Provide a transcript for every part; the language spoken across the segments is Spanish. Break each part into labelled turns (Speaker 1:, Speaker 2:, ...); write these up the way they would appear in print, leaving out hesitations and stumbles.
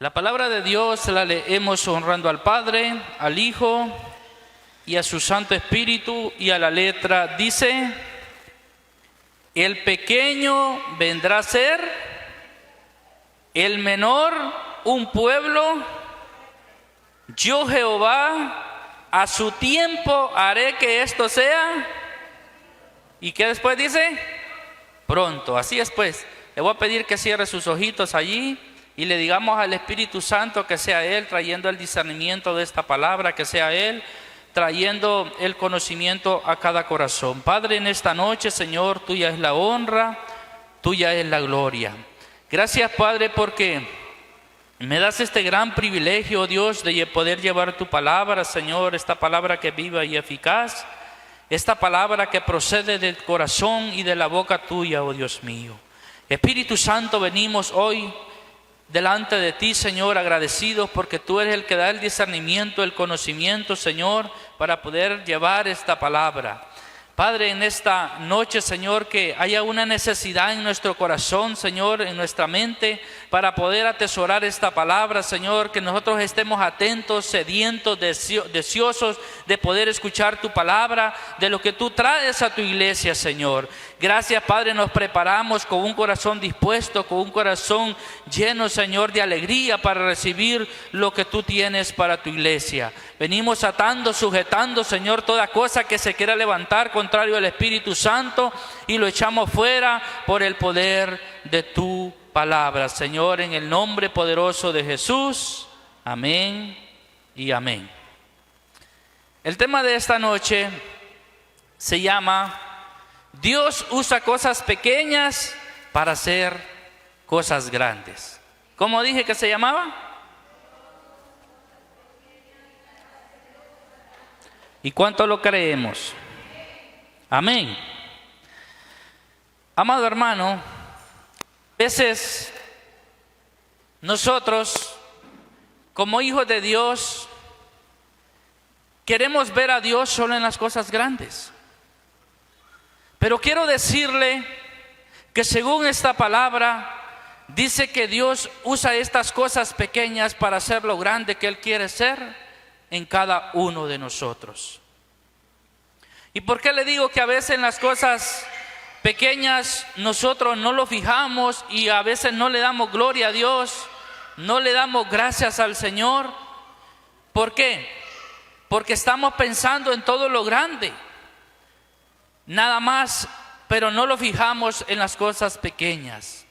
Speaker 1: La palabra de Dios la leemos honrando al Padre, al Hijo y a su Santo Espíritu, y a la letra dice: el pequeño vendrá a ser, el menor un pueblo, yo Jehová a su tiempo haré que esto sea. ¿Y qué después dice? Pronto. Así es, pues. Le voy a pedir que cierre sus ojitos allí y le digamos al Espíritu Santo que sea Él trayendo el discernimiento de esta palabra, que sea Él trayendo el conocimiento a cada corazón. Padre, en esta noche, Señor, tuya es la honra, tuya es la gloria. Gracias, Padre, porque me das este gran privilegio, Dios, de poder llevar tu palabra, Señor, esta palabra que es viva y eficaz, esta palabra que procede del corazón y de la boca tuya, oh Dios mío. Espíritu Santo, venimos hoy delante de ti, Señor, agradecidos porque tú eres el que da el discernimiento, el conocimiento, Señor, para poder llevar esta palabra. Padre, en esta noche, Señor, que haya una necesidad en nuestro corazón, Señor, en nuestra mente, para poder atesorar esta palabra, Señor, que nosotros estemos atentos, sedientos, deseosos de poder escuchar tu palabra, de lo que tú traes a tu iglesia, Señor. Gracias, Padre, nos preparamos con un corazón dispuesto, con un corazón lleno, Señor, de alegría para recibir lo que tú tienes para tu iglesia. Venimos atando, sujetando, Señor, toda cosa que se quiera levantar contrario al Espíritu Santo, y lo echamos fuera por el poder de tu palabra, Señor, en el nombre poderoso de Jesús. Amén y amén. El tema de esta noche se llama: Dios usa cosas pequeñas para hacer cosas grandes. ¿Cómo dije que se llamaba? ¿Y cuánto lo creemos? Amén. Amado hermano, a veces nosotros, como hijos de Dios, queremos ver a Dios solo en las cosas grandes. Pero quiero decirle que según esta palabra, dice que Dios usa estas cosas pequeñas para hacer lo grande que Él quiere ser en cada uno de nosotros. ¿Y por qué le digo que a veces en las cosas pequeñas nosotros no lo fijamos y a veces no le damos gloria a Dios, no le damos gracias al Señor? ¿Por qué? Porque estamos pensando en todo lo grande, nada más, pero no lo fijamos en las cosas pequeñas.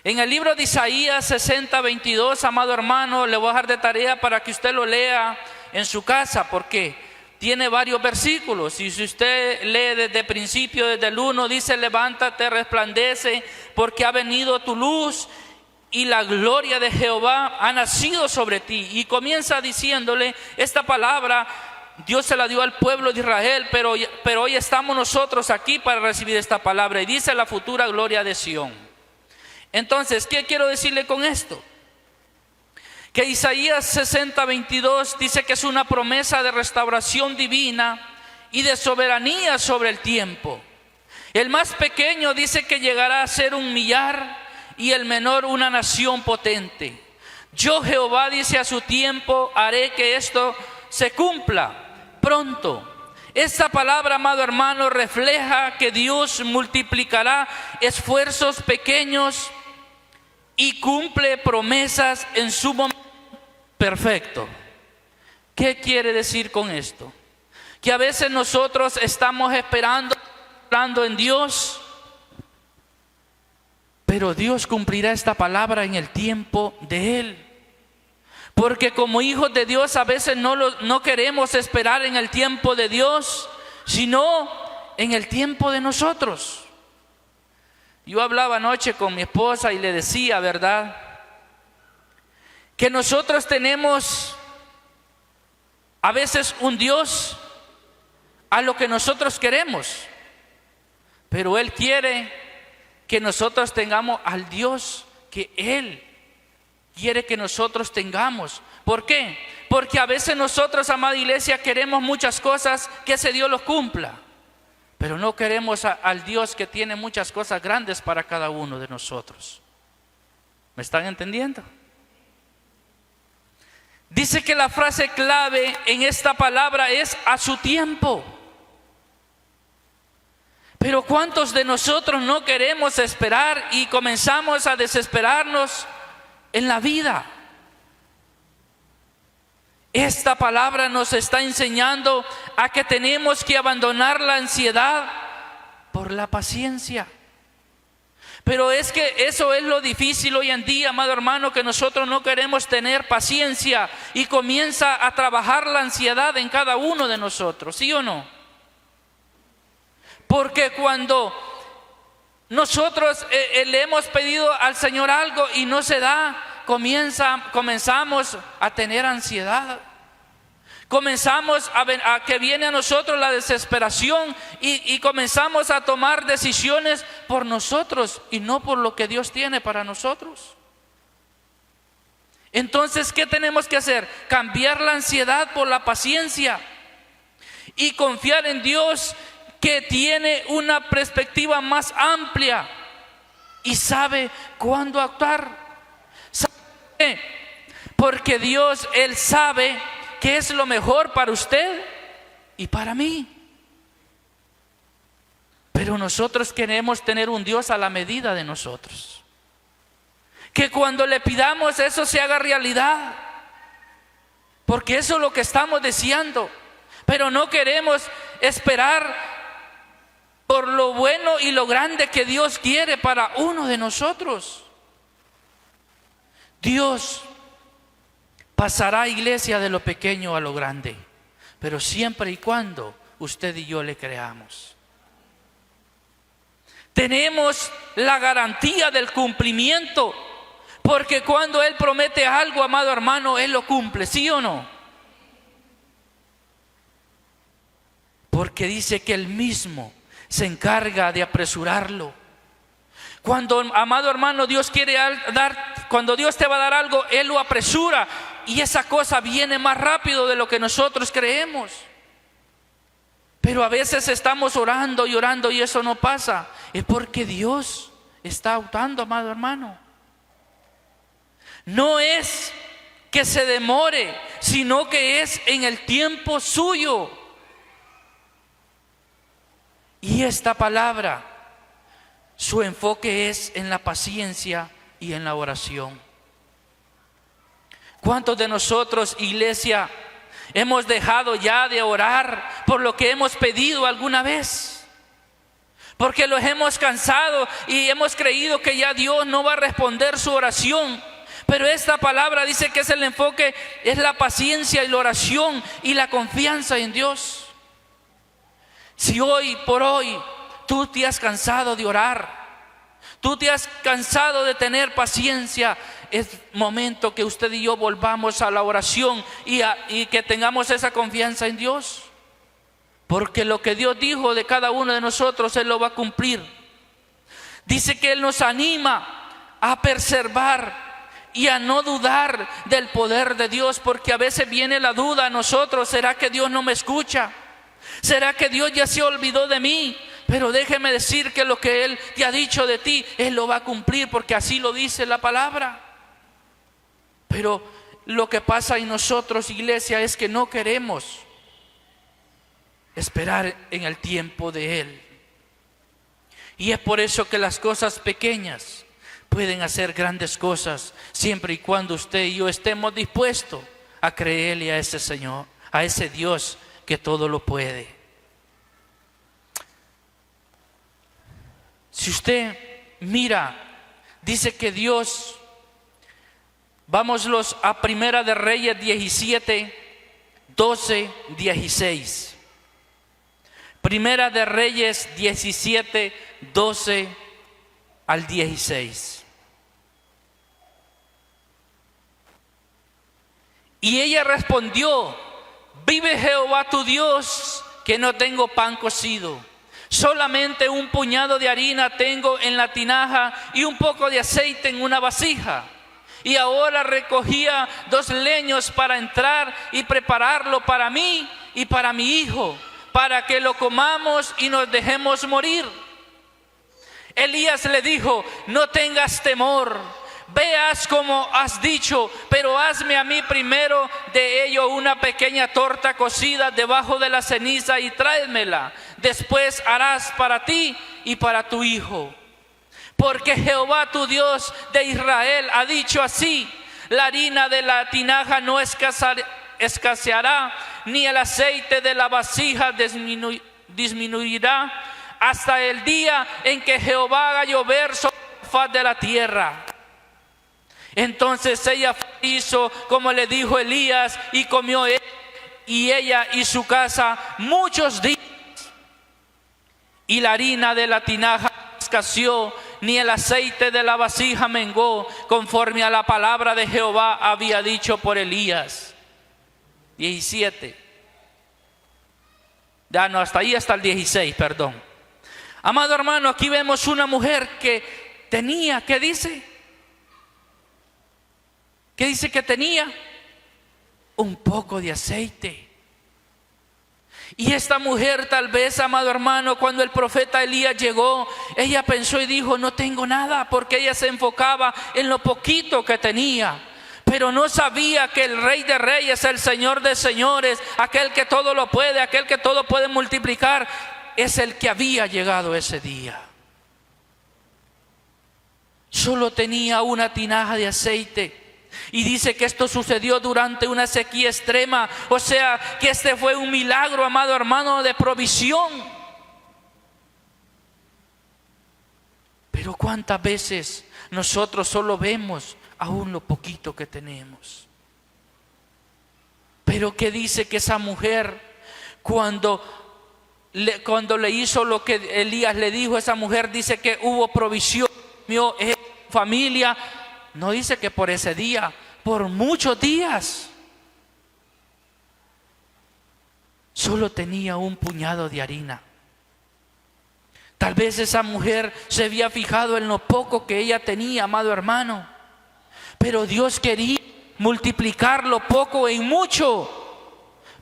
Speaker 1: En el libro de Isaías 60:22, amado hermano, le voy a dejar de tarea para que usted lo lea en su casa, porque tiene varios versículos, y si usted lee desde el principio, desde el 1, dice: levántate, resplandece, porque ha venido tu luz y la gloria de Jehová ha nacido sobre ti. Y comienza diciéndole esta palabra. Dios se la dio al pueblo de Israel, pero hoy estamos nosotros aquí para recibir esta palabra, y dice: la futura gloria de Sión. Entonces, ¿qué quiero decirle con esto? Que Isaías 60:22 dice que es una promesa de restauración divina y de soberanía sobre el tiempo. El más pequeño dice que llegará a ser un millar, y el menor una nación potente. Yo Jehová, dice, a su tiempo haré que esto se cumpla pronto. Esta palabra, amado hermano, refleja que Dios multiplicará esfuerzos pequeños y cumple promesas en su momento perfecto. ¿Qué quiere decir con esto? Que a veces nosotros estamos esperando en Dios, pero Dios cumplirá esta palabra en el tiempo de Él. Porque como hijos de Dios a veces no queremos esperar en el tiempo de Dios, sino en el tiempo de nosotros. Yo hablaba anoche con mi esposa y le decía, ¿verdad?, que nosotros tenemos a veces un Dios a lo que nosotros queremos, pero Él quiere que nosotros tengamos al Dios que Él quiere que nosotros tengamos. ¿Por qué? Porque a veces nosotros, amada iglesia, queremos muchas cosas, que ese Dios los cumpla, pero no queremos al Dios que tiene muchas cosas grandes para cada uno de nosotros. ¿Me están entendiendo? Dice que la frase clave en esta palabra es a su tiempo. Pero ¿cuántos de nosotros no queremos esperar y comenzamos a desesperarnos en la vida? Esta palabra nos está enseñando a que tenemos que abandonar la ansiedad por la paciencia. Pero es que eso es lo difícil hoy en día, amado hermano, que nosotros no queremos tener paciencia y comienza a trabajar la ansiedad en cada uno de nosotros, ¿sí o no? Porque cuando nosotros le hemos pedido al Señor algo y no se da, comenzamos a tener ansiedad. Comenzamos a que viene a nosotros la desesperación y comenzamos a tomar decisiones por nosotros y no por lo que Dios tiene para nosotros. Entonces, ¿qué tenemos que hacer? Cambiar la ansiedad por la paciencia y confiar en Dios, que tiene una perspectiva más amplia y sabe cuándo actuar. ¿Sabe por qué? Porque Dios, Él sabe qué es lo mejor para usted y para mí. Pero nosotros queremos tener un Dios a la medida de nosotros. Que cuando le pidamos eso se haga realidad. Porque eso es lo que estamos deseando. Pero no queremos esperar por lo bueno y lo grande que Dios quiere para uno de nosotros. Dios pasará, iglesia, de lo pequeño a lo grande, pero siempre y cuando usted y yo le creamos. Tenemos la garantía del cumplimiento, porque cuando Él promete algo, amado hermano, Él lo cumple, ¿sí o no? Porque dice que Él mismo se encarga de apresurarlo. Cuando, amado hermano, Dios quiere dar, cuando Dios te va a dar algo, Él lo apresura y esa cosa viene más rápido de lo que nosotros creemos. Pero a veces estamos orando y orando y eso no pasa. Es porque Dios está actuando, amado hermano. No es que se demore, sino que es en el tiempo suyo. Y esta palabra, su enfoque es en la paciencia y en la oración. ¿Cuántos de nosotros, iglesia, hemos dejado ya de orar por lo que hemos pedido alguna vez? Porque los hemos cansado y hemos creído que ya Dios no va a responder su oración. Pero esta palabra dice que es el enfoque, es la paciencia y la oración y la confianza en Dios. Si hoy por hoy tú te has cansado de orar, tú te has cansado de tener paciencia, es momento que usted y yo volvamos a la oración y que tengamos esa confianza en Dios. Porque lo que Dios dijo de cada uno de nosotros, Él lo va a cumplir. Dice que Él nos anima a perseverar y a no dudar del poder de Dios, porque a veces viene la duda a nosotros: ¿será que Dios no me escucha? ¿Será que Dios ya se olvidó de mí? Pero déjeme decir que lo que Él te ha dicho de ti, Él lo va a cumplir, porque así lo dice la palabra. Pero lo que pasa en nosotros, iglesia, es que no queremos esperar en el tiempo de Él. Y es por eso que las cosas pequeñas pueden hacer grandes cosas, siempre y cuando usted y yo estemos dispuestos a creerle a ese Señor, a ese Dios que todo lo puede. Si usted mira, dice que Dios, vámonos a Primera de Reyes 17, 12, 16. Primera de Reyes 17, 12 al 16. Y ella respondió: vive Jehová tu Dios, que no tengo pan cocido, solamente un puñado de harina tengo en la tinaja y un poco de aceite en una vasija. Y ahora recogía 2 leños para entrar y prepararlo para mí y para mi hijo, para que lo comamos y nos dejemos morir. Elías le dijo: no tengas temor, veas como has dicho, pero hazme a mí primero de ello una pequeña torta cocida debajo de la ceniza y tráemela. Después harás para ti y para tu hijo. Porque Jehová tu Dios de Israel ha dicho así: la harina de la tinaja no escaseará, ni el aceite de la vasija disminuirá, hasta el día en que Jehová haga llover sobre la faz de la tierra. Entonces ella hizo como le dijo Elías, y comió él y ella y su casa muchos días. Y la harina de la tinaja no escaseó, ni el aceite de la vasija mengó, conforme a la palabra de Jehová había dicho por Elías. 17. Ya no, hasta ahí, hasta el 16, perdón. Amado hermano, aquí vemos una mujer que tenía, ¿qué dice? ¿Qué dice que tenía? Un poco de aceite. Y esta mujer, tal vez, amado hermano, cuando el profeta Elías llegó, ella pensó y dijo: no tengo nada, porque ella se enfocaba en lo poquito que tenía. Pero no sabía que el Rey de Reyes, el Señor de Señores, aquel que todo lo puede, aquel que todo puede multiplicar, es el que había llegado ese día. Solo tenía una tinaja de aceite. Y dice que esto sucedió durante una sequía extrema. O sea, que este fue un milagro, amado hermano, de provisión. Pero ¿cuántas veces nosotros solo vemos aún lo poquito que tenemos? Pero ¿qué dice que esa mujer, cuando le hizo lo que Elías le dijo, esa mujer dice que hubo provisión, familia? No dice que por ese día, por muchos días. Solo tenía un puñado de harina. Tal vez esa mujer se había fijado en lo poco que ella tenía, amado hermano. Pero Dios quería multiplicar lo poco en mucho.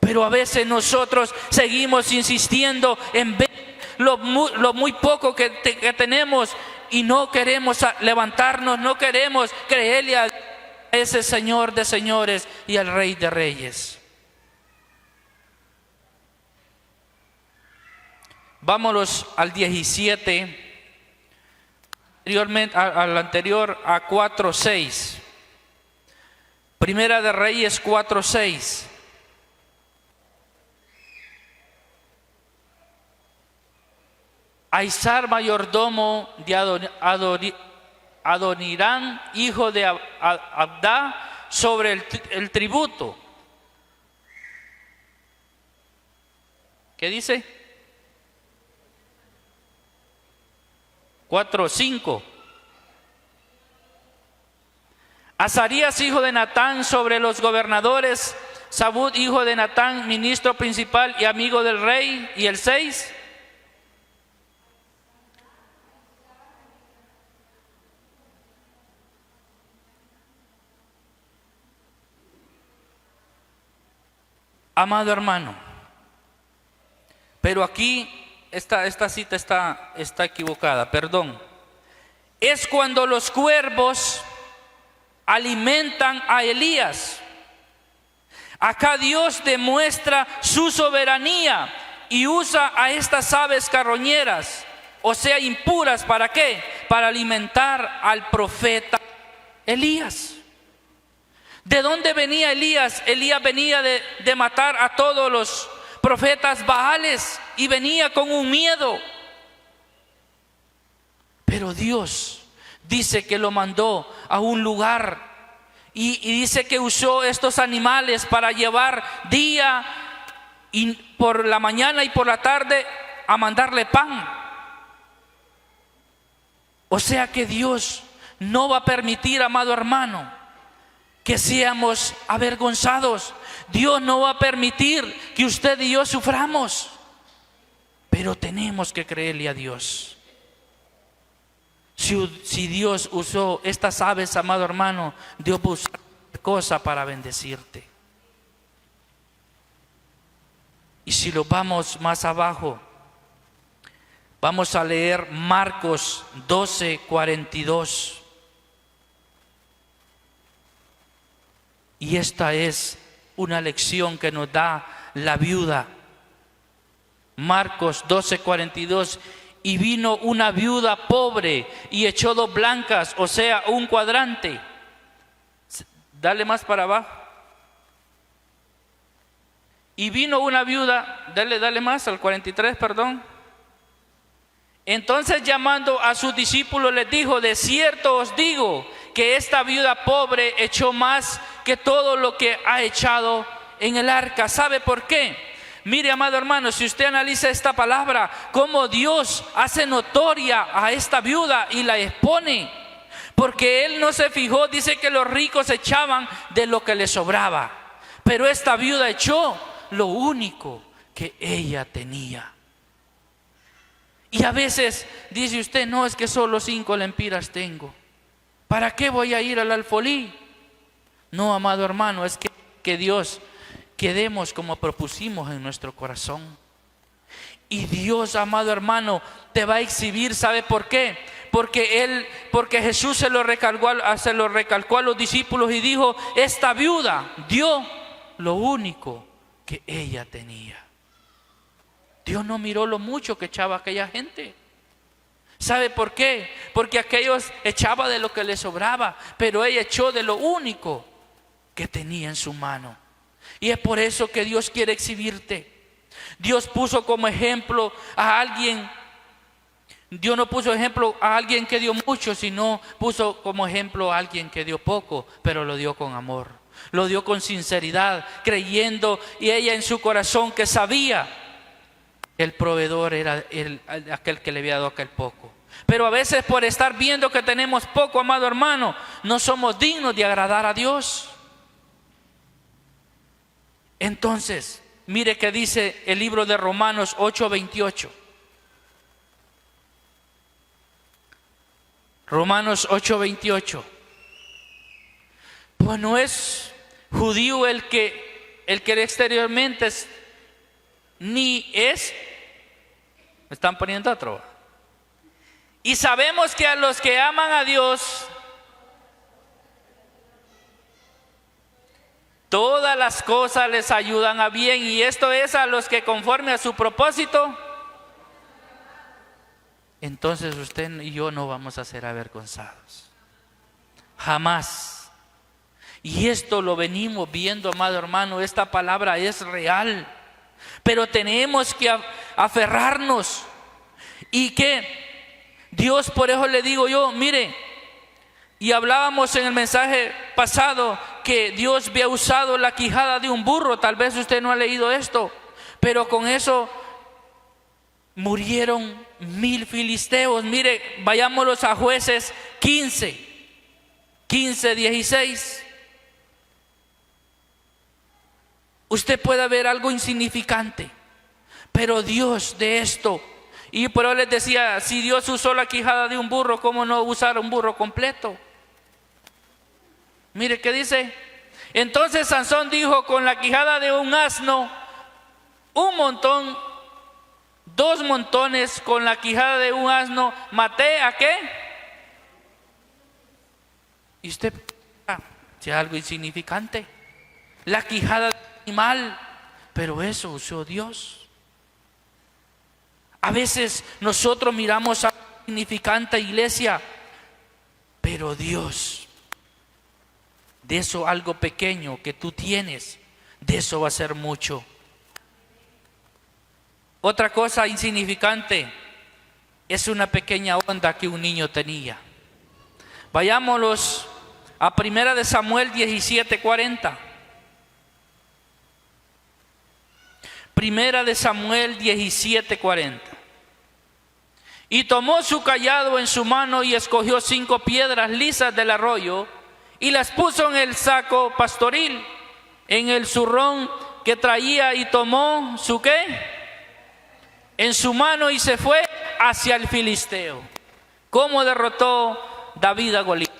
Speaker 1: Pero a veces nosotros seguimos insistiendo en ver lo muy poco que tenemos. Y no queremos levantarnos, no queremos creerle a ese Señor de señores y al Rey de reyes. Vámonos al 17, anteriormente, al anterior, a 4:6. Primera de Reyes 4:6. Aizar, mayordomo de Adonirán, hijo de Abdá, sobre el tributo. ¿Qué dice? 4:5. Azarías, hijo de Natán, sobre los gobernadores. Sabud, hijo de Natán, ministro principal y amigo del rey. Y el 6. Amado hermano, pero aquí esta cita está equivocada, perdón. Es cuando los cuervos alimentan a Elías. Acá Dios demuestra su soberanía y usa a estas aves carroñeras, o sea, impuras, ¿para qué? Para alimentar al profeta Elías. ¿De dónde venía Elías? Elías venía de matar a todos los profetas baales y venía con un miedo. Pero Dios dice que lo mandó a un lugar y dice que usó estos animales para llevar día y por la mañana y por la tarde a mandarle pan. O sea que Dios no va a permitir, amado hermano, que seamos avergonzados. Dios no va a permitir que usted y yo suframos. Pero tenemos que creerle a Dios. Si Dios usó estas aves, amado hermano, Dios va a usar cosa para bendecirte. Y si lo vamos más abajo, vamos a leer Marcos 12:42. Y esta es una lección que nos da la viuda. Marcos 12:42. Y vino una viuda pobre y echó 2 blancas, o sea, un cuadrante. Dale más para abajo. Y vino una viuda, dale más al 43, perdón. Entonces llamando a sus discípulos les dijo: de cierto os digo que esta viuda pobre echó más que todo lo que ha echado en el arca. ¿Sabe por qué? Mire, amado hermano, si usted analiza esta palabra, cómo Dios hace notoria a esta viuda y la expone. Porque Él no se fijó, dice que los ricos echaban de lo que les sobraba, pero esta viuda echó lo único que ella tenía. Y a veces dice usted: no, es que solo 5 lempiras tengo, ¿para qué voy a ir al alfolí? No, amado hermano, es que Dios, quedemos como propusimos en nuestro corazón. Y Dios, amado hermano, te va a exhibir. ¿Sabe por qué? Porque Jesús se lo recalcó a los discípulos y dijo: esta viuda dio lo único que ella tenía. Dios no miró lo mucho que echaba aquella gente. ¿Sabe por qué? Porque aquellos echaban de lo que les sobraba, pero ella echó de lo único que tenía en su mano. Y es por eso que Dios quiere exhibirte. Dios puso como ejemplo a alguien. Dios no puso ejemplo a alguien que dio mucho, sino puso como ejemplo a alguien que dio poco, pero lo dio con amor, lo dio con sinceridad, creyendo, y ella en su corazón que sabía que el proveedor era aquel que le había dado aquel poco. Pero a veces, por estar viendo que tenemos poco, amado hermano, no somos dignos de agradar a Dios. Entonces, mire que dice el libro de Romanos 8:28. Romanos 8:28. Pues no es judío el que exteriormente es, ni es. Me están poniendo otro. Y sabemos que a los que aman a Dios, todas las cosas les ayudan a bien. Y esto es a los que conforme a su propósito. Entonces usted y yo no vamos a ser avergonzados. Jamás. Y esto lo venimos viendo, amado hermano. Esta palabra es real. Pero tenemos que aferrarnos. Y que Dios, por eso le digo yo, mire, y hablábamos en el mensaje pasado que Dios había usado la quijada de un burro. Tal vez usted no ha leído esto, pero con eso murieron 1000 filisteos. Mire, vayámoslos a Jueces 15:16. Usted puede ver algo insignificante, pero Dios de esto. Y por eso les decía, si Dios usó la quijada de un burro, ¿cómo no usar un burro completo? Mire qué dice. Entonces Sansón dijo: con la quijada de un asno, un montón, 2 montones, con la quijada de un asno, maté ¿a qué? Y usted, si es algo insignificante, la quijada de un animal, pero eso usó Dios. A veces nosotros miramos a insignificante iglesia, pero Dios, de eso algo pequeño que tú tienes, de eso va a ser mucho. Otra cosa insignificante es una pequeña onda que un niño tenía. Vayámoslos a 1 Samuel 17:40. 1 Samuel 17:40. Y tomó su cayado en su mano y escogió 5 piedras lisas del arroyo y las puso en el saco pastoril, en el zurrón que traía, y tomó su ¿qué? En su mano y se fue hacia el filisteo. ¿Cómo derrotó David a Goliat?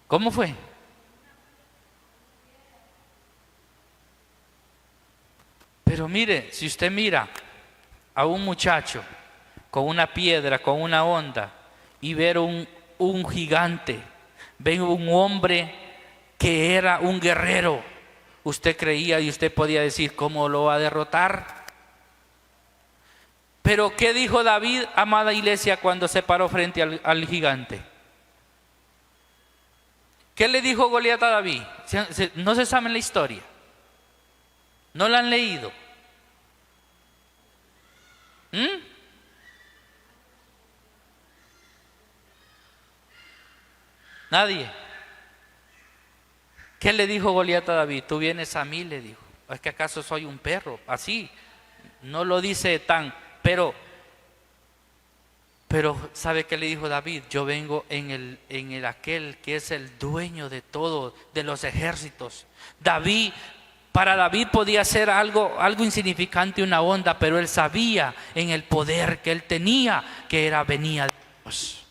Speaker 1: ¿Cómo fue? Pero mire, si usted mira a un muchacho con una piedra, con una honda, y ver un gigante, ver un hombre que era un guerrero, usted creía y usted podía decir, ¿cómo lo va a derrotar? Pero ¿qué dijo David, amada iglesia, cuando se paró frente al gigante? ¿Qué le dijo Goliat a David? No se sabe la historia, no la han leído. Nadie. ¿Qué le dijo Goliat a David? Tú vienes a mí, le dijo. ¿Es que acaso soy un perro? Así, no lo dice tan, pero ¿sabe qué le dijo David? Yo vengo en el aquel que es el dueño de todo, de los ejércitos. Para David podía ser algo insignificante, una onda, pero él sabía en el poder que él tenía, que venía de Dios.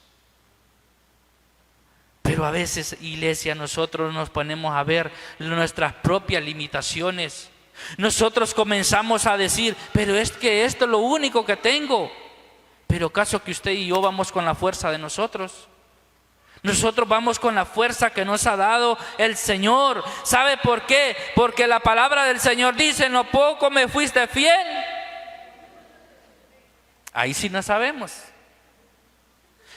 Speaker 1: Pero a veces, iglesia, nosotros nos ponemos a ver nuestras propias limitaciones. Nosotros comenzamos a decir, pero es que esto es lo único que tengo. Pero ¿acaso que usted y yo vamos con la fuerza de nosotros? Nosotros vamos con la fuerza que nos ha dado el Señor. ¿Sabe por qué? Porque la palabra del Señor dice, en lo poco me fuiste fiel. Ahí sí no sabemos.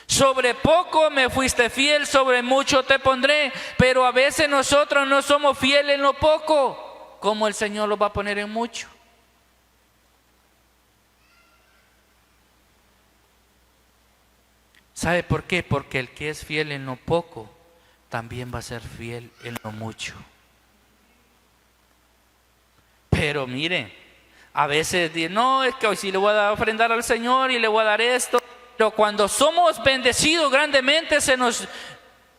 Speaker 1: Sobre poco me fuiste fiel, sobre mucho te pondré. Pero a veces nosotros no somos fieles en lo poco, como el Señor lo va a poner en mucho. ¿Sabe por qué? Porque el que es fiel en lo poco, también va a ser fiel en lo mucho. Pero mire, a veces dicen, no, es que hoy sí le voy a ofrendar al Señor y le voy a dar esto. Pero cuando somos bendecidos grandemente,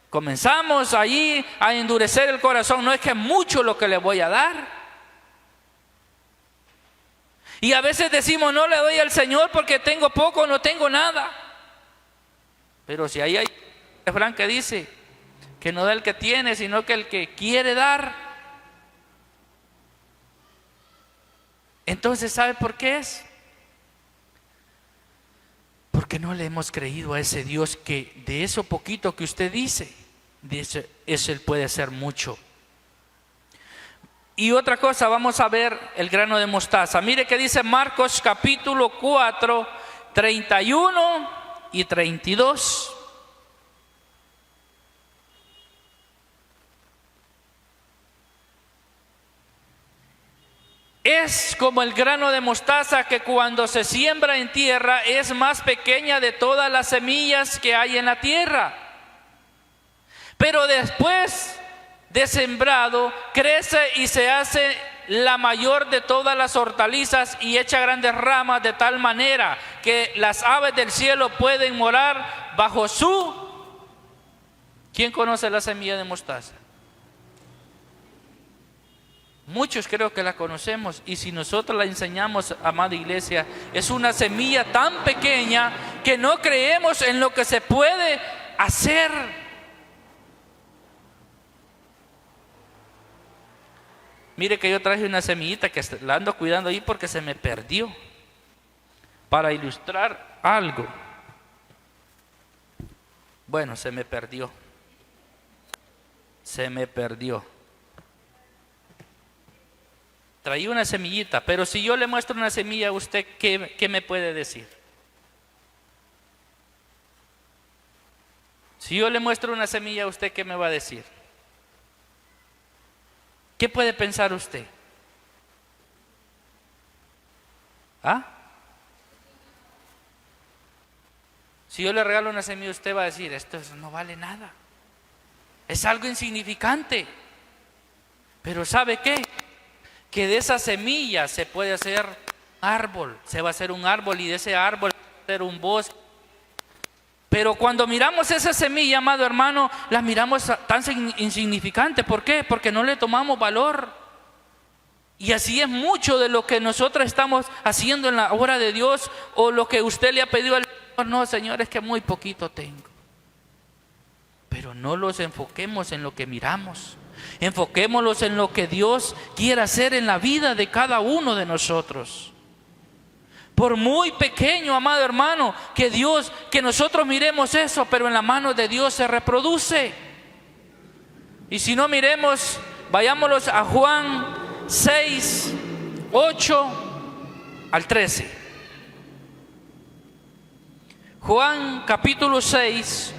Speaker 1: comenzamos allí a endurecer el corazón. No es que es mucho lo que le voy a dar. Y a veces decimos, no le doy al Señor porque tengo poco, no tengo nada. Pero si ahí hay un refrán que dice que no da el que tiene, sino que el que quiere dar. Entonces, ¿sabe por qué es? Porque no le hemos creído a ese Dios que de eso poquito que usted dice, de eso Él puede hacer mucho. Y otra cosa, vamos a ver el grano de mostaza. Mire que dice Marcos capítulo 4, 31 y 32. Es como el grano de mostaza que cuando se siembra en tierra es más pequeña de todas las semillas que hay en la tierra. Pero después de sembrado crece y se hace la mayor de todas las hortalizas y echa grandes ramas de tal manera que las aves del cielo pueden morar bajo su... ¿Quién conoce la semilla de mostaza? Muchos creo que la conocemos, y si nosotros la enseñamos, amada iglesia, es una semilla tan pequeña que no creemos en lo que se puede hacer. Mire que yo traje una semillita que la ando cuidando ahí porque se me perdió, para ilustrar algo. Bueno, se me perdió. Traí una semillita, pero si yo le muestro una semilla a usted, ¿qué me puede decir? Si yo le muestro una semilla a usted, ¿qué me va a decir? ¿Qué puede pensar usted? ¿Ah? Si yo le regalo una semilla, usted va a decir, esto no vale nada. Es algo insignificante. Pero ¿sabe qué? Que de esa semilla se puede hacer árbol, se va a hacer un árbol, y de ese árbol va a ser un bosque. Pero cuando miramos esa semilla, amado hermano, la miramos tan insignificante. ¿Por qué? Porque no le tomamos valor. Y así es mucho de lo que nosotros estamos haciendo en la obra de Dios, o lo que usted le ha pedido al Señor. No, Señor, es que muy poquito tengo. Pero no los enfoquemos en lo que miramos. Enfoquémoslos en lo que Dios quiere hacer en la vida de cada uno de nosotros. Por muy pequeño, amado hermano, que nosotros miremos eso, pero en la mano de Dios se reproduce. Y si no, miremos, vayámonos a Juan 6, 8 al 13. Juan capítulo 6,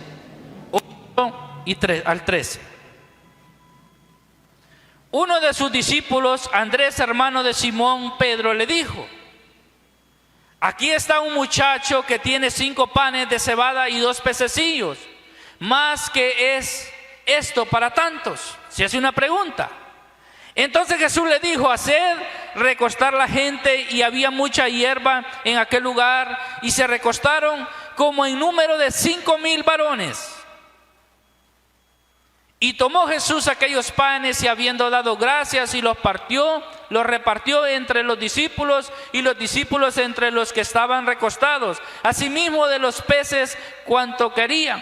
Speaker 1: 8 al 13. Uno de sus discípulos, Andrés, hermano de Simón Pedro, le dijo: aquí está un muchacho que tiene 5 panes de cebada y 2 pececillos. ¿Más que es esto para tantos? Se hace una pregunta. Entonces Jesús le dijo: haced recostar la gente. Y había mucha hierba en aquel lugar, y se recostaron como en número de 5,000 varones. Y tomó Jesús aquellos panes, y habiendo dado gracias, y los partió, los repartió entre los discípulos, y los discípulos entre los que estaban recostados, asimismo de los peces cuanto querían.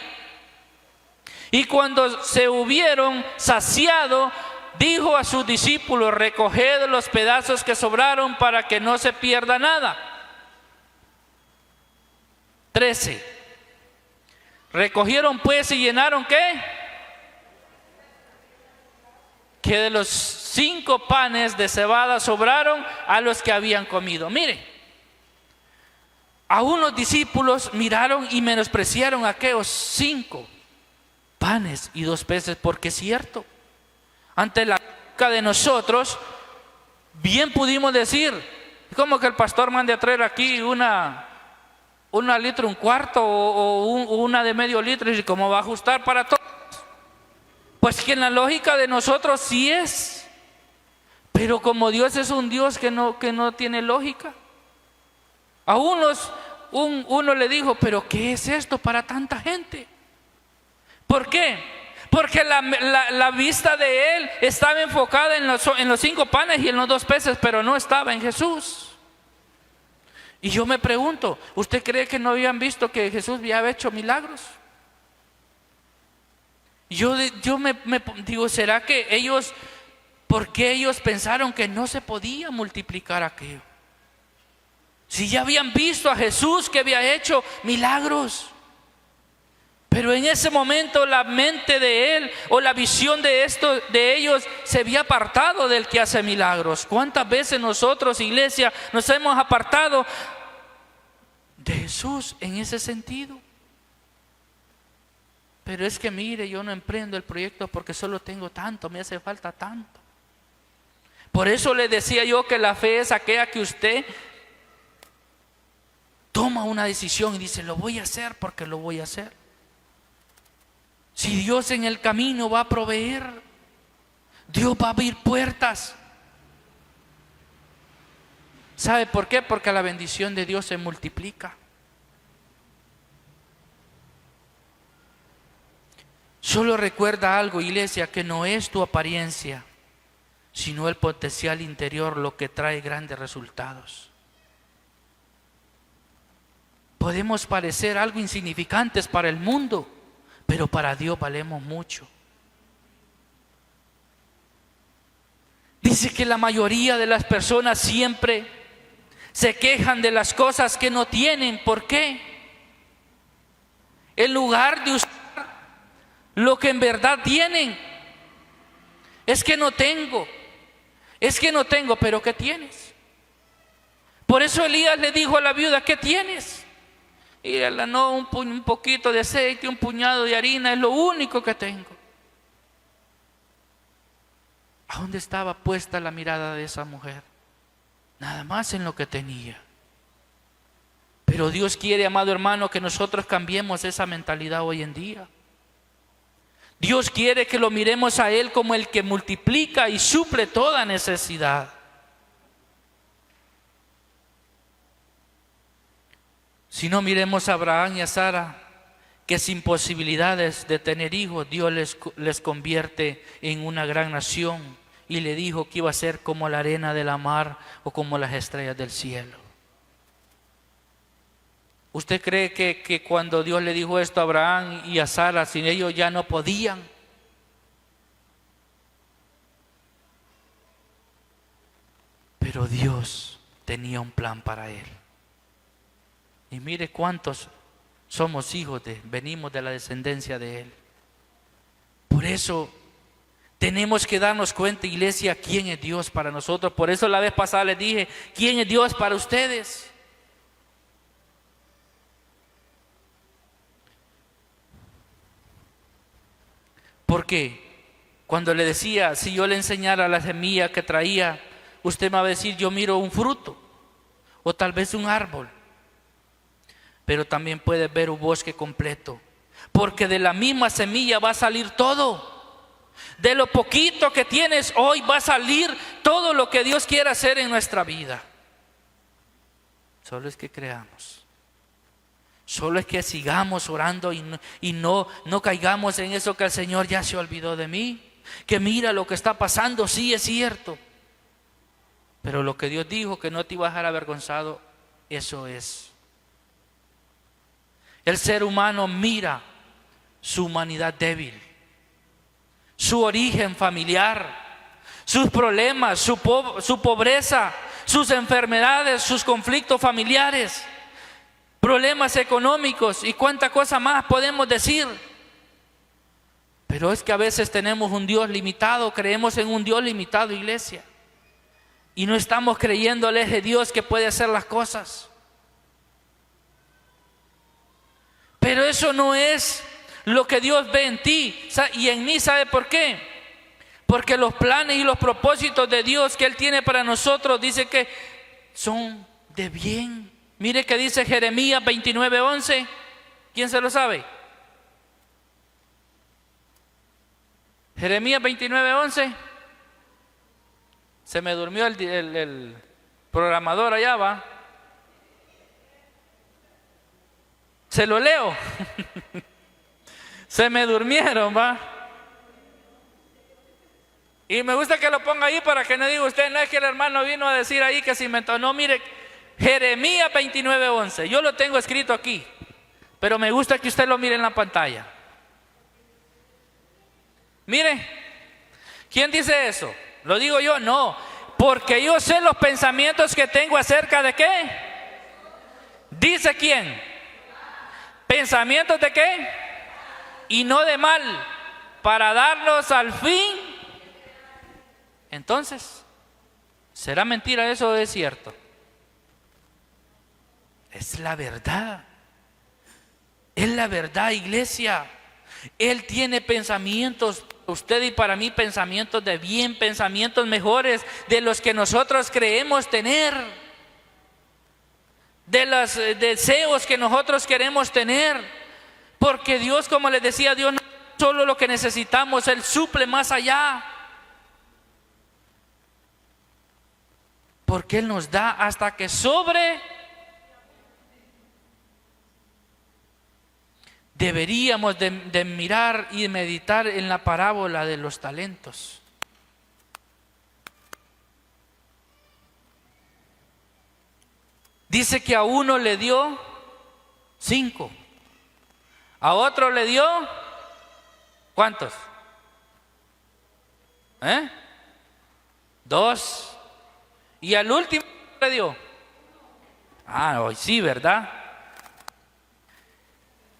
Speaker 1: Y cuando se hubieron saciado, dijo a sus discípulos: recoged los pedazos que sobraron, para que no se pierda nada. 13. Recogieron pues y llenaron, ¿qué? Que de los 5 panes de cebada sobraron a los que habían comido. Mire, aún los discípulos miraron y menospreciaron aquellos 5 panes y 2 peces, porque es cierto, ante la boca de nosotros, bien pudimos decir, como que el pastor mande a traer aquí una litro, un cuarto, o una de medio litro, y cómo va a ajustar para todos. Pues que en la lógica de nosotros sí es, pero como Dios es un Dios que no tiene lógica. A uno le dijo: pero ¿qué es esto para tanta gente? ¿Por qué? Porque la vista de él estaba enfocada en los 5 panes y en los 2 peces, pero no estaba en Jesús. Y yo me pregunto, ¿usted cree que no habían visto que Jesús había hecho milagros? Yo me digo, ¿será que por qué ellos pensaron que no se podía multiplicar aquello? Si ya habían visto a Jesús que había hecho milagros. Pero en ese momento la mente de él, o la visión de ellos, se había apartado del que hace milagros. ¿Cuántas veces nosotros, iglesia, nos hemos apartado de Jesús en ese sentido? Pero es que mire, yo no emprendo el proyecto porque solo tengo tanto, me hace falta tanto. Por eso le decía yo que la fe es aquella que usted toma una decisión y dice: lo voy a hacer porque lo voy a hacer. Si Dios en el camino va a proveer, Dios va a abrir puertas. ¿Sabe por qué? Porque la bendición de Dios se multiplica. Solo recuerda algo, iglesia, que no es tu apariencia, sino el potencial interior lo que trae grandes resultados. Podemos parecer algo insignificantes para el mundo, pero para Dios valemos mucho. Dice que la mayoría de las personas siempre se quejan de las cosas que no tienen. ¿Por qué? En lugar de usar lo que en verdad tienen. Es que no tengo, pero ¿qué tienes? Por eso Elías le dijo a la viuda: ¿qué tienes? Y ella: no, un poquito de aceite, un puñado de harina, es lo único que tengo. ¿A dónde estaba puesta la mirada de esa mujer? Nada más en lo que tenía. Pero Dios quiere, amado hermano, que nosotros cambiemos esa mentalidad hoy en día. Dios quiere que lo miremos a Él como el que multiplica y suple toda necesidad. Si no, miremos a Abraham y a Sara, que sin posibilidades de tener hijos, Dios les convierte en una gran nación, y le dijo que iba a ser como la arena de la mar o como las estrellas del cielo. ¿Usted cree que cuando Dios le dijo esto a Abraham y a Sara, sin ellos ya no podían? Pero Dios tenía un plan para él. Y mire cuántos somos hijos venimos de la descendencia de Él. Por eso tenemos que darnos cuenta, iglesia, quién es Dios para nosotros. Por eso la vez pasada les dije, ¿quién es Dios para ustedes? Porque cuando le decía, si yo le enseñara la semilla que traía, usted me va a decir, yo miro un fruto o tal vez un árbol. Pero también puede ver un bosque completo, porque de la misma semilla va a salir todo. De lo poquito que tienes hoy va a salir todo lo que Dios quiere hacer en nuestra vida. Solo es que creamos. Solo es que sigamos orando y no caigamos en eso que el Señor ya se olvidó de mí. Que mira lo que está pasando, sí es cierto. Pero lo que Dios dijo que no te iba a dejar avergonzado, eso es. El ser humano mira su humanidad débil, su origen familiar, sus problemas, su pobreza, sus enfermedades, sus conflictos familiares, problemas económicos y cuánta cosa más podemos decir. Pero es que a veces tenemos un Dios limitado, creemos en un Dios limitado, iglesia, y no estamos creyéndole a ese Dios que puede hacer las cosas. Pero eso no es lo que Dios ve en ti y en mí. ¿Sabe por qué? Porque los planes y los propósitos de Dios que Él tiene para nosotros, dice que son de bien. Mire que dice Jeremías 29:11. ¿Quién se lo sabe? Jeremías 29:11. Se me durmió el programador allá, va. Se lo leo. Se me durmieron, va. Y me gusta que lo ponga ahí para que no diga usted, no es que el hermano vino a decir ahí que se inventó. No, mire, Jeremías 29:11. Yo lo tengo escrito aquí, pero me gusta que usted lo mire en la pantalla. Mire, ¿quién dice eso? ¿Lo digo yo? No, porque yo sé los pensamientos que tengo acerca de qué. ¿Dice quién? ¿Pensamientos de qué? Y no de mal, para darnos al fin. Entonces, ¿será mentira eso o es cierto? Es la verdad. Es la verdad, iglesia. Él tiene pensamientos, usted y para mí, pensamientos de bien, pensamientos mejores de los que nosotros creemos tener. De los deseos que nosotros queremos tener. Porque Dios, como les decía, Dios no es solo lo que necesitamos, Él suple más allá. Porque Él nos da hasta que sobre. Deberíamos de mirar y meditar en la parábola de los talentos. Dice que a uno le dio 5, a otro le dio ¿cuántos? 2, y al último le dio. Hoy sí, ¿verdad?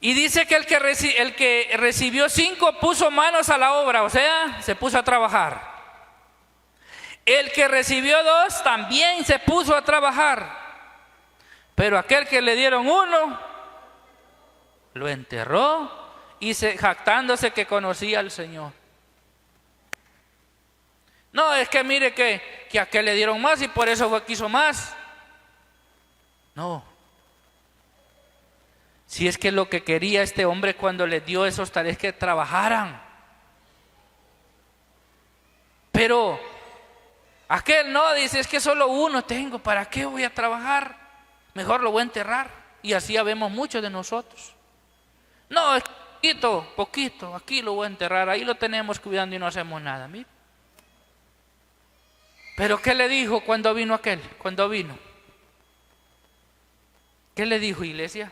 Speaker 1: Y dice que el que recibió 5 puso manos a la obra, o sea, se puso a trabajar. El que recibió 2 también se puso a trabajar. Pero aquel que le dieron 1, lo enterró y jactándose que conocía al Señor. No, es que mire que a aquel le dieron más y por eso fue que hizo más. No. Si es que lo que quería este hombre cuando les dio esos tareas que trabajaran. Pero aquel no, dice, es que solo 1 tengo, ¿para qué voy a trabajar? Mejor lo voy a enterrar. Y así habemos muchos de nosotros. No, es poquito, aquí lo voy a enterrar, ahí lo tenemos cuidando y no hacemos nada. Mire. Pero ¿qué le dijo cuando vino aquel? Cuando vino. ¿Qué le dijo, iglesia?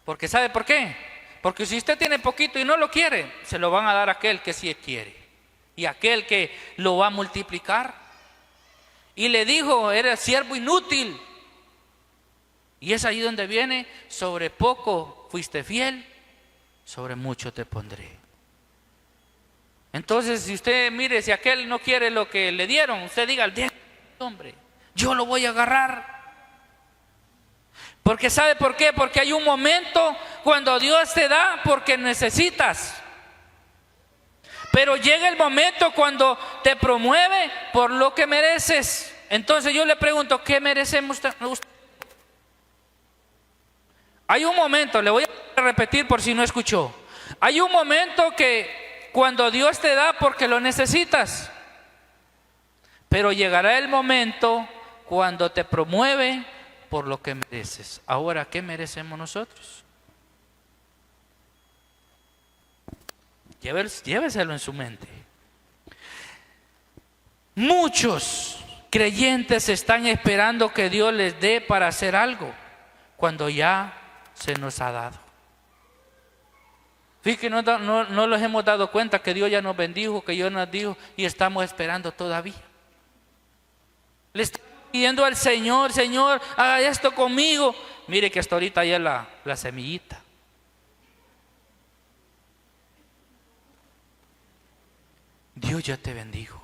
Speaker 1: Porque ¿sabe por qué? Porque si usted tiene poquito y no lo quiere, se lo van a dar a aquel que sí quiere. Y aquel que lo va a multiplicar. y le dijo: eres siervo inútil. Y es ahí donde viene: sobre poco fuiste fiel, sobre mucho te pondré. Entonces, si usted mire, si aquel no quiere lo que le dieron, usted diga: hombre, yo lo voy a agarrar. Porque ¿sabe por qué? Porque hay un momento cuando Dios te da porque necesitas. Pero llega el momento cuando te promueve por lo que mereces. Entonces yo le pregunto: ¿qué merecemos usted? Hay un momento, le voy a repetir por si no escuchó. Hay un momento que cuando Dios te da porque lo necesitas. Pero llegará el momento cuando te promueve por lo que mereces. Ahora, ¿qué merecemos nosotros? Lléveselo en su mente. Muchos creyentes están esperando que Dios les dé para hacer algo cuando ya se nos ha dado. Fíjense que no nos hemos dado cuenta que Dios ya nos bendijo, que Dios nos dijo, y estamos esperando todavía. Le estamos pidiendo al Señor: Señor, haga esto conmigo. Mire que hasta ahorita ya la semillita. Dios ya te bendijo.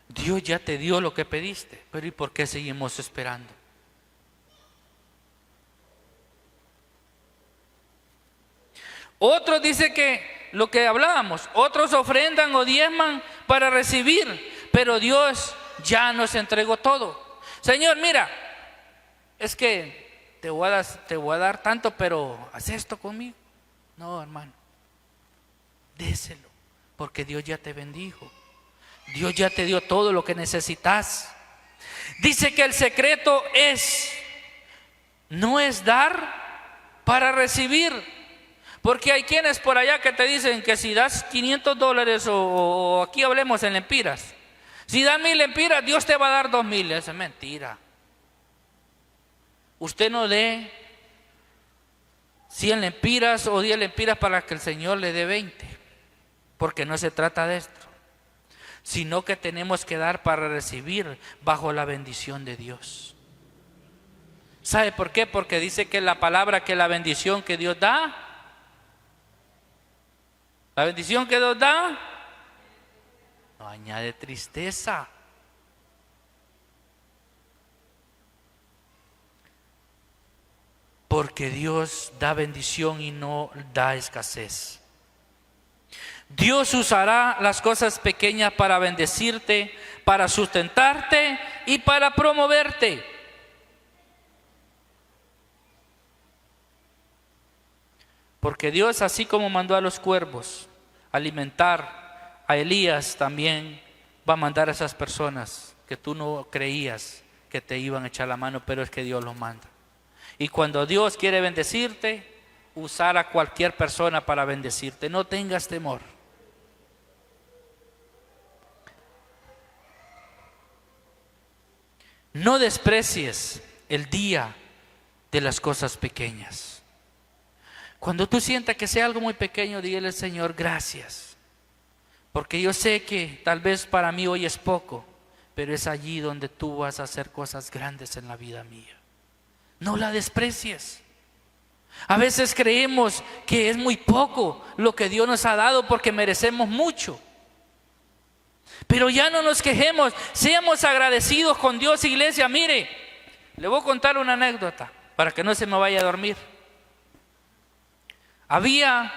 Speaker 1: Dios ya te dio lo que pediste. Pero ¿y por qué seguimos esperando? Otros dice que lo que hablábamos, otros ofrendan o diezman para recibir, pero Dios ya nos entregó todo. Señor, mira, es que te voy a dar tanto, pero haz esto conmigo. No, hermano, déselo, porque Dios ya te bendijo. Dios ya te dio todo lo que necesitas. Dice que el secreto no es dar para recibir. Porque hay quienes por allá que te dicen que si das $500 o aquí hablemos en lempiras, si das 1,000 lempiras, Dios te va a dar 2,000. Esa es mentira. Usted no dé 100 lempiras o 10 lempiras para que el Señor le dé 20, porque no se trata de esto, sino que tenemos que dar para recibir bajo la bendición de Dios. ¿Sabe por qué? Porque dice que la palabra, que la bendición que Dios da, la bendición que Dios da no añade tristeza. Porque Dios da bendición y no da escasez. Dios usará las cosas pequeñas para bendecirte, para sustentarte y para promoverte. Porque Dios, así como mandó a los cuervos alimentar a Elías, también va a mandar a esas personas que tú no creías que te iban a echar la mano, pero es que Dios los manda. Y cuando Dios quiere bendecirte, usar a cualquier persona para bendecirte. No tengas temor. No desprecies el día de las cosas pequeñas. Cuando tú sientas que sea algo muy pequeño, dile al Señor: gracias, porque yo sé que tal vez para mí hoy es poco, pero es allí donde tú vas a hacer cosas grandes en la vida mía. No la desprecies. A veces creemos que es muy poco lo que Dios nos ha dado porque merecemos mucho. Pero ya no nos quejemos, seamos agradecidos con Dios, iglesia. Mire, le voy a contar una anécdota para que no se me vaya a dormir. Había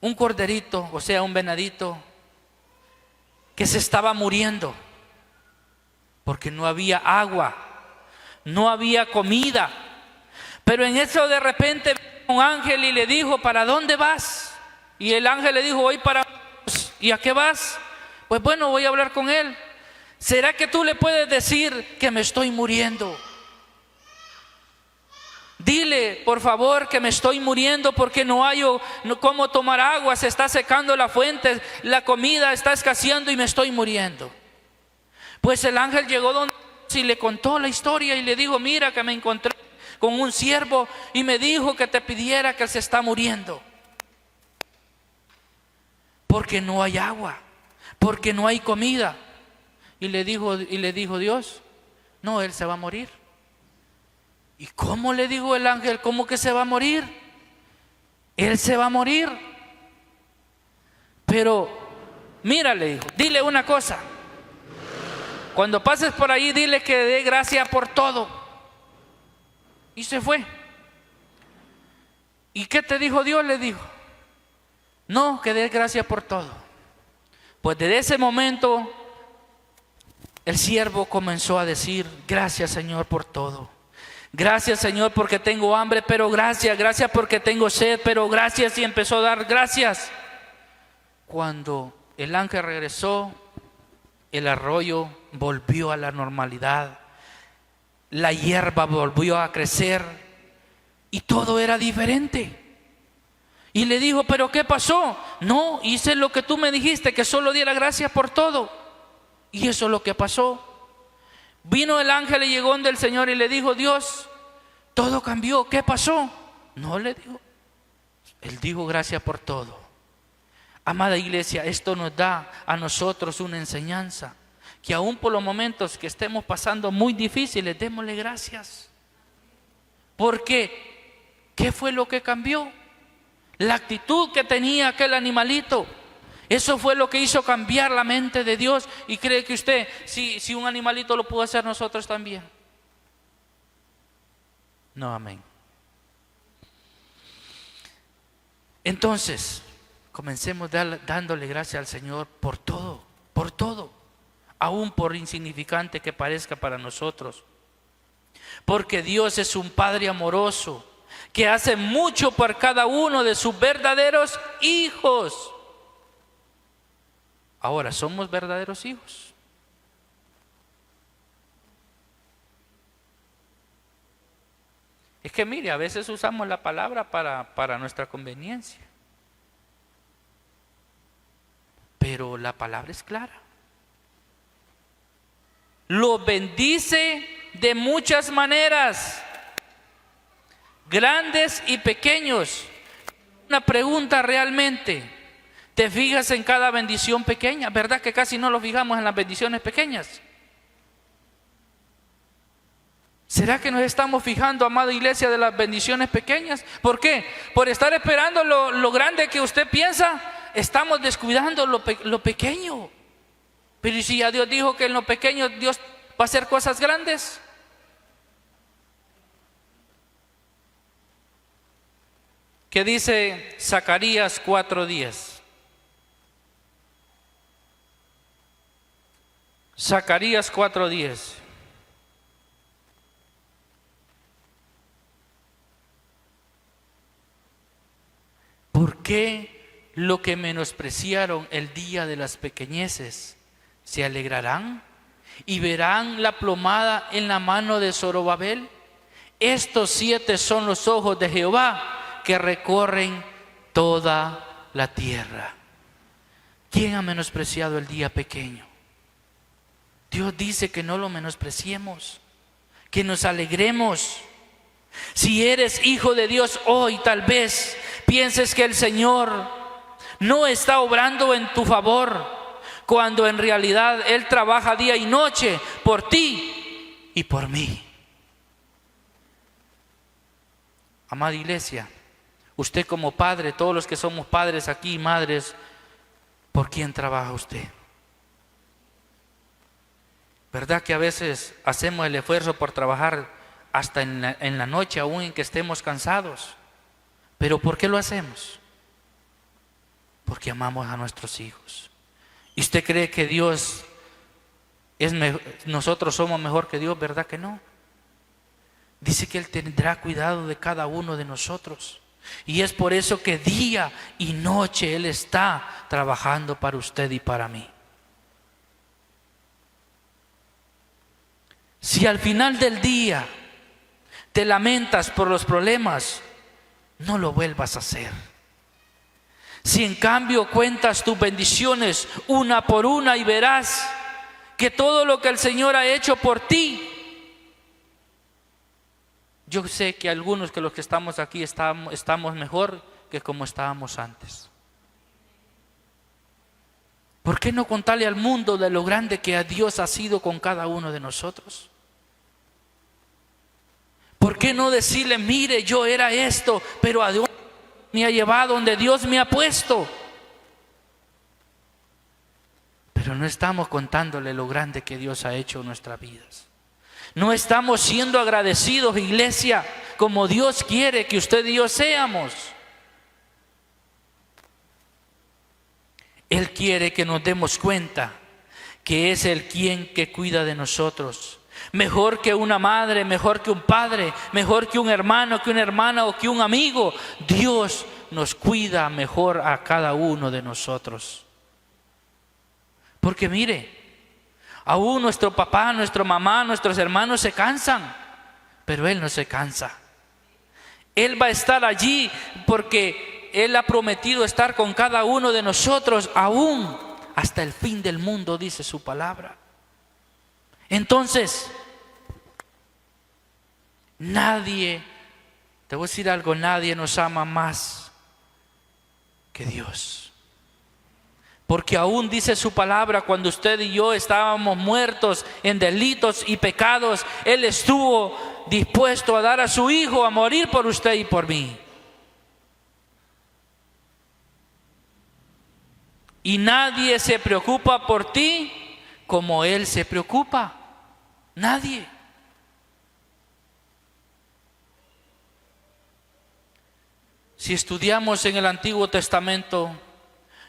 Speaker 1: un corderito, o sea, un venadito, que se estaba muriendo porque no había agua, no había comida. Pero en eso de repente un ángel y le dijo: ¿para dónde vas? Y el ángel le dijo: voy para... ¿Y a qué vas? Pues bueno, voy a hablar con él. ¿Será que tú le puedes decir que me estoy muriendo? Dile, por favor, que me estoy muriendo porque no hay cómo tomar agua, se está secando la fuente, la comida está escaseando y me estoy muriendo. Pues el ángel llegó donde y le contó la historia y le dijo: mira que me encontré con un siervo y me dijo que te pidiera que él se está muriendo porque no hay agua, porque no hay comida. Y le dijo Dios, no, él se va a morir. ¿Y cómo le dijo el ángel? ¿Cómo que se va a morir? Él se va a morir. Pero mira, le dijo, dile una cosa. Cuando pases por ahí, dile que dé gracias por todo. Y se fue. ¿Y qué te dijo Dios? Le dijo, no, que dé gracias por todo. Pues desde ese momento el siervo comenzó a decir, gracias Señor por todo. Gracias Señor porque tengo hambre, pero gracias porque tengo sed, pero gracias. Y empezó a dar gracias. Cuando el ángel regresó, el arroyo volvió a la normalidad, la hierba volvió a crecer y todo era diferente. Y le dijo, ¿pero qué pasó? No, hice lo que tú me dijiste, que solo diera gracias por todo. Y eso es lo que pasó. Vino el ángel y llegó donde el Señor y le dijo, Dios, todo cambió, ¿qué pasó? No, le dijo. Él dijo, gracias por todo. Amada iglesia, esto nos da a nosotros una enseñanza, que aún por los momentos que estemos pasando muy difíciles, démosle gracias. Porque, ¿qué fue lo que cambió? La actitud que tenía aquel animalito. Eso fue lo que hizo cambiar la mente de Dios. ¿Y cree que usted, si un animalito lo pudo hacer, nosotros también? No, amén. Entonces, comencemos dándole gracias al Señor por todo, aún por insignificante que parezca para nosotros. Porque Dios es un Padre amoroso, que hace mucho por cada uno de sus verdaderos hijos. Ahora, ¿somos verdaderos hijos? Es que mire, a veces usamos la palabra para nuestra conveniencia. Pero la palabra es clara. Lo bendice de muchas maneras, grandes y pequeños. Una pregunta realmente, ¿te fijas en cada bendición pequeña? ¿Verdad que casi no nos fijamos en las bendiciones pequeñas? ¿Será que nos estamos fijando, amada iglesia, de las bendiciones pequeñas? ¿Por qué? Por estar esperando lo grande que usted piensa, estamos descuidando lo pequeño. Pero ¿y si ya Dios dijo que en lo pequeño Dios va a hacer cosas grandes? ¿Qué dice Zacarías 4:10? Zacarías 4:10. ¿Por qué lo que menospreciaron el día de las pequeñeces se alegrarán y verán la plomada en la mano de Zorobabel? Estos 7 son los ojos de Jehová que recorren toda la tierra. ¿Quién ha menospreciado el día pequeño? Dios dice que no lo menospreciemos, que nos alegremos. Si eres hijo de Dios hoy, tal vez pienses que el Señor no está obrando en tu favor, cuando en realidad Él trabaja día y noche por ti y por mí. Amada iglesia, usted como padre, todos los que somos padres aquí, madres, ¿por quién trabaja usted? ¿Verdad que a veces hacemos el esfuerzo por trabajar hasta en la noche, aún en que estemos cansados? ¿Pero por qué lo hacemos? Porque amamos a nuestros hijos. ¿Y usted cree que Dios nosotros somos mejor que Dios? ¿Verdad que no? Dice que Él tendrá cuidado de cada uno de nosotros. Y es por eso que día y noche Él está trabajando para usted y para mí. Si al final del día te lamentas por los problemas, no lo vuelvas a hacer. Si en cambio cuentas tus bendiciones una por una y verás que todo lo que el Señor ha hecho por ti, yo sé que algunos que los que estamos aquí estamos mejor que como estábamos antes. ¿Por qué no contarle al mundo de lo grande que Dios ha sido con cada uno de nosotros? ¿Por qué no decirle, mire, yo era esto, pero a Dios me ha llevado donde Dios me ha puesto? Pero no estamos contándole lo grande que Dios ha hecho en nuestras vidas. No estamos siendo agradecidos, iglesia, como Dios quiere que usted y yo seamos. Él quiere que nos demos cuenta que es Él quien que cuida de nosotros. Mejor que una madre, mejor que un padre, mejor que un hermano, que una hermana o que un amigo. Dios nos cuida mejor a cada uno de nosotros. Porque mire, aún nuestro papá, nuestra mamá, nuestros hermanos se cansan, pero Él no se cansa. Él va a estar allí porque Él ha prometido estar con cada uno de nosotros, aún hasta el fin del mundo, dice su palabra. Entonces, nadie, te voy a decir algo, nadie nos ama más que Dios. Porque aún dice su palabra, cuando usted y yo estábamos muertos en delitos y pecados, Él estuvo dispuesto a dar a su Hijo a morir por usted y por mí. Y nadie se preocupa por ti como Él se preocupa. Nadie. Si estudiamos en el Antiguo Testamento,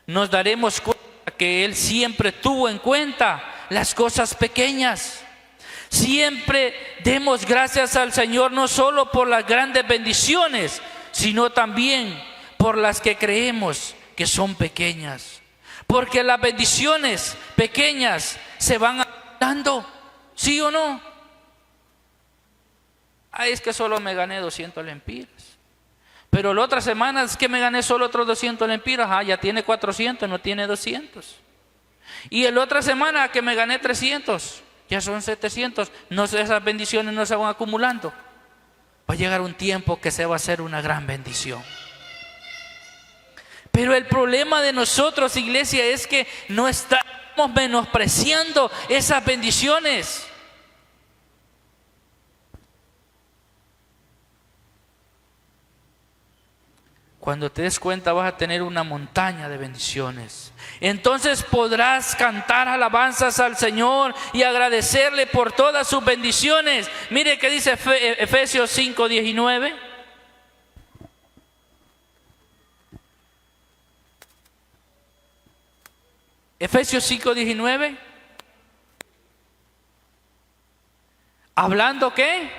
Speaker 1: nos daremos cuenta que Él siempre tuvo en cuenta las cosas pequeñas. Siempre demos gracias al Señor no solo por las grandes bendiciones, sino también por las que creemos que son pequeñas. Porque las bendiciones pequeñas se van dando, ¿sí o no? Ay, es que solo me gané 200 lempiras. Pero la otra semana es que me gané solo otros 200 lempiras. Ah, ya tiene 400, no tiene 200. Y la otra semana que me gané 300, ya son 700. No sé, esas bendiciones no se van acumulando. Va a llegar un tiempo que se va a hacer una gran bendición. Pero el problema de nosotros, iglesia, es que no estamos menospreciando esas bendiciones. Cuando te des cuenta vas a tener una montaña de bendiciones. Entonces podrás cantar alabanzas al Señor y agradecerle por todas sus bendiciones. Mire que dice Efesios 5:19. Efesios 5:19. Hablando ¿qué?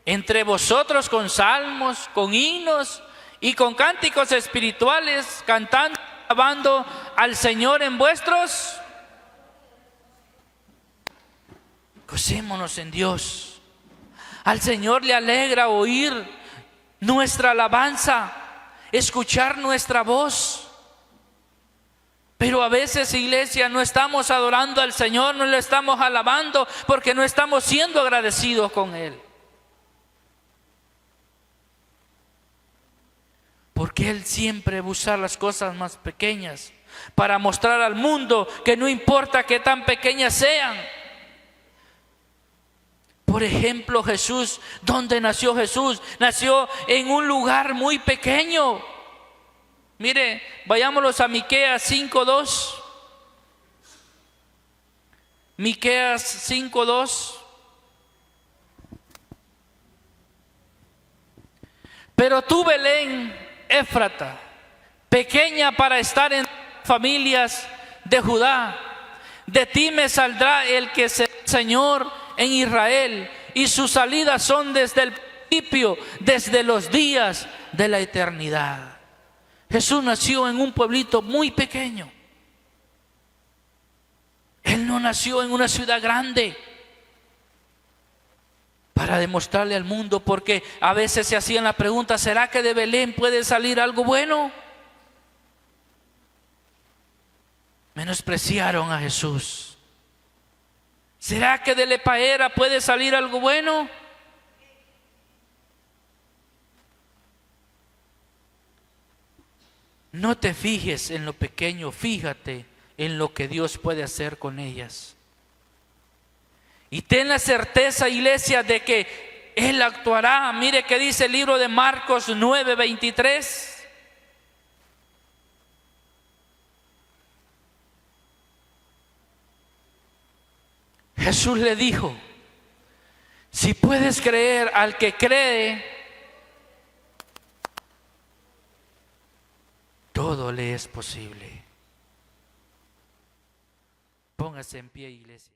Speaker 1: Entre vosotros con salmos, con himnos y con cánticos espirituales, cantando, alabando al Señor en vuestros. Gocémonos en Dios. Al Señor le alegra oír nuestra alabanza, escuchar nuestra voz. Pero a veces, iglesia, no estamos adorando al Señor, no lo estamos alabando porque no estamos siendo agradecidos con Él. Porque Él siempre busca las cosas más pequeñas para mostrar al mundo que no importa qué tan pequeñas sean. Por ejemplo, Jesús, ¿dónde nació Jesús? Nació en un lugar muy pequeño. Mire, vayámonos a Miqueas 5:2. Miqueas 5:2. Pero tú, Belén, Éfrata, pequeña para estar en familias de Judá, de ti me saldrá el que será Señor en Israel, y sus salidas son desde el principio, desde los días de la eternidad. Jesús nació en un pueblito muy pequeño. Él no nació en una ciudad grande para demostrarle al mundo, porque a veces se hacían la pregunta, ¿será que de Belén puede salir algo bueno? Menospreciaron a Jesús. ¿Será que de Lepaera puede salir algo bueno? No te fijes en lo pequeño, fíjate en lo que Dios puede hacer con ellas. Y ten la certeza, iglesia, de que Él actuará. Mire que dice el libro de Marcos 9:23. Jesús le dijo: si puedes creer, al que cree, todo le es posible. Póngase en pie, iglesia.